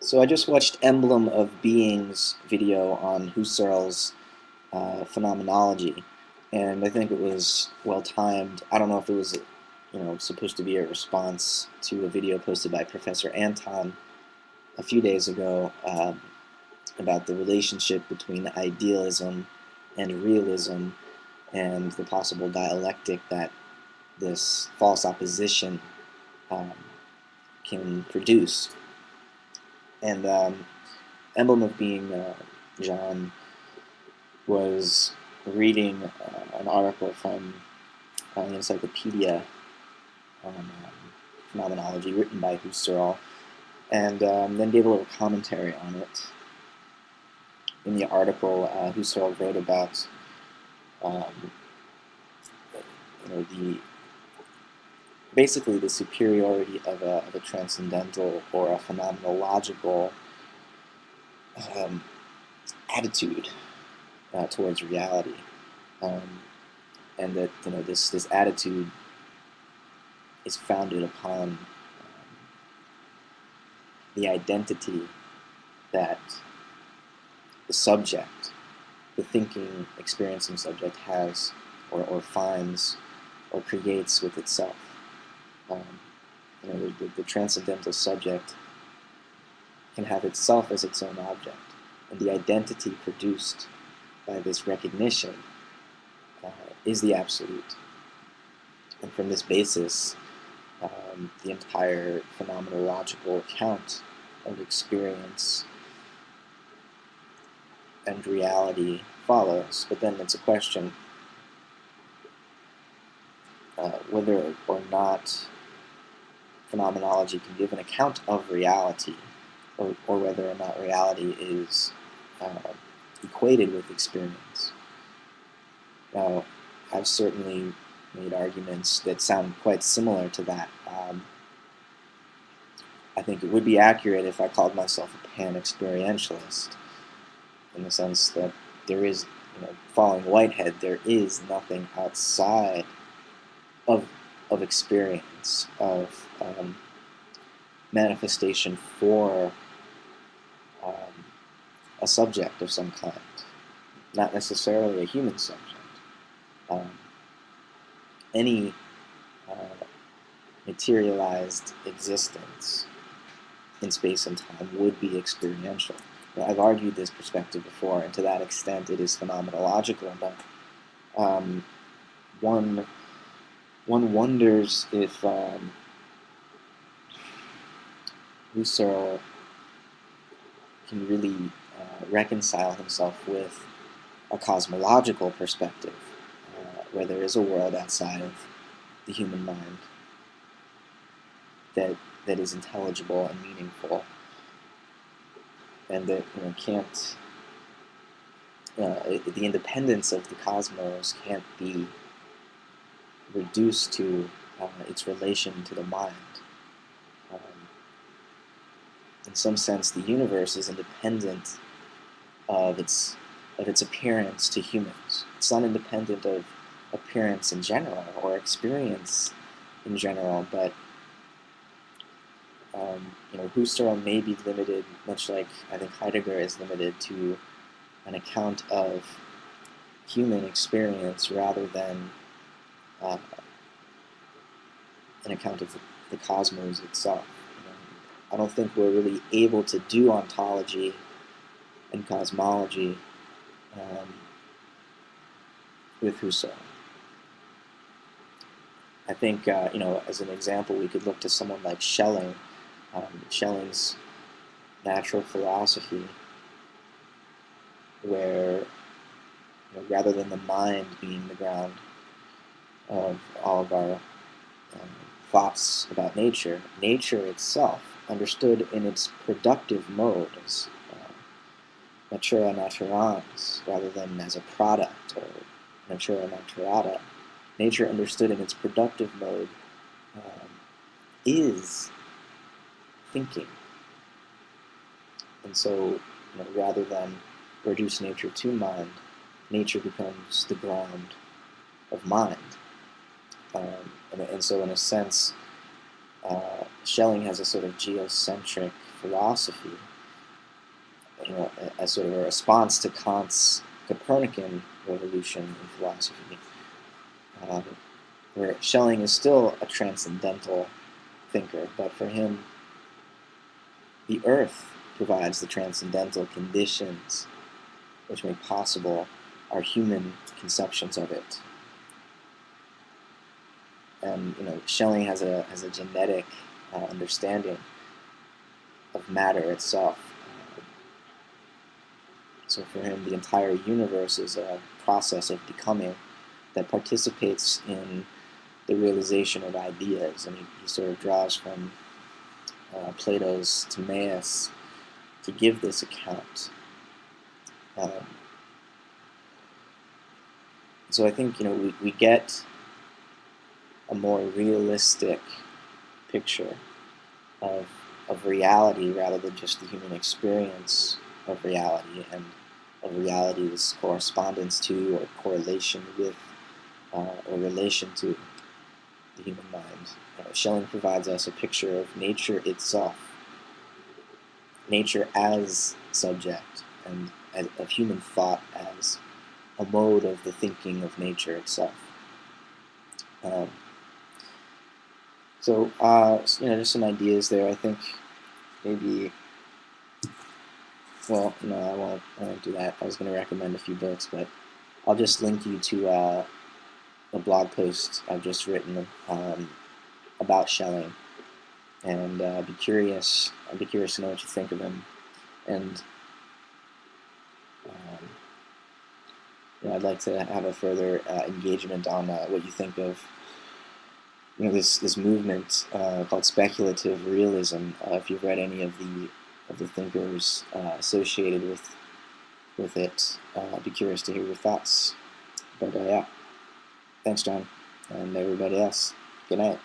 So I just watched Emblem of Being's video on Husserl's Phenomenology, and I think it was well timed. I don't know if it was, supposed to be a response to a video posted by Professor Anton a few days ago about the relationship between idealism and realism and the possible dialectic that this false opposition um, can produce. And Emblem of Being, John, was reading an article from an encyclopedia on phenomenology written by Husserl, and then gave a little commentary on it. In the article, Husserl wrote about um, the basically the superiority of a transcendental or a phenomenological um, attitude towards reality, and that this attitude is founded upon the identity that the subject, the thinking, experiencing subject has or finds or creates with itself. The transcendental subject can have itself as its own object, and the identity produced by this recognition is the absolute. And from this basis, the entire phenomenological account of experience and reality follows. But then it's a question whether or not phenomenology can give an account of reality, or whether or not reality is equated with experience. Now, I've certainly made arguments that sound quite similar to that. I think it would be accurate if I called myself a pan-experientialist, in the sense that there is, following Whitehead, there is nothing outside of experience, of manifestation for a subject of some kind, not necessarily a human subject. Any materialized existence in space and time would be experiential. I've argued this perspective before, and to that extent it is phenomenological, but one wonders if Husserl can really reconcile himself with a cosmological perspective, where there is a world outside of the human mind that is intelligible and meaningful, and that can't the independence of the cosmos can't be reduced to its relation to the mind. In some sense, the universe is independent of its appearance to humans. It's not independent of appearance in general or experience in general, but Husserl may be limited, much like I think Heidegger is limited, to an account of human experience rather than an account of the cosmos itself. I don't think we're really able to do ontology and cosmology with Husserl. I think, as an example, we could look to someone like Schelling. Schelling's Naturephilosophy, where rather than the mind being the ground of all of our thoughts about nature, nature itself, understood in its productive mode as natura naturans, rather than as a product or natura naturata, nature understood in its productive mode is thinking. And so, rather than reduce nature to mind, nature becomes the ground of mind. And so, in a sense, Schelling has a sort of geocentric philosophy, as sort of a response to Kant's Copernican revolution in philosophy, where Schelling is still a transcendental thinker, but for him, the earth provides the transcendental conditions which make possible our human conceptions of it. And Schelling has a genetic understanding of matter itself. So for him, the entire universe is a process of becoming that participates in the realization of ideas. And he sort of draws from Plato's Timaeus to give this account. So I think we get a more realistic picture of reality rather than just the human experience of reality and of reality's correspondence to or correlation with or relation to the human mind. Schelling provides us a picture of nature itself, nature as subject, and of human thought as a mode of the thinking of nature itself. So just some ideas there. I think maybe, well, no, I won't do that. I was going to recommend a few books, but I'll just link you to a blog post I've just written about Schelling, and I'd be curious to know what you think of him, and I'd like to have a further engagement on what you think of this movement called speculative realism. If you've read any of the thinkers associated with it, I'd be curious to hear your thoughts. But yeah, thanks, John, and everybody else. Good night.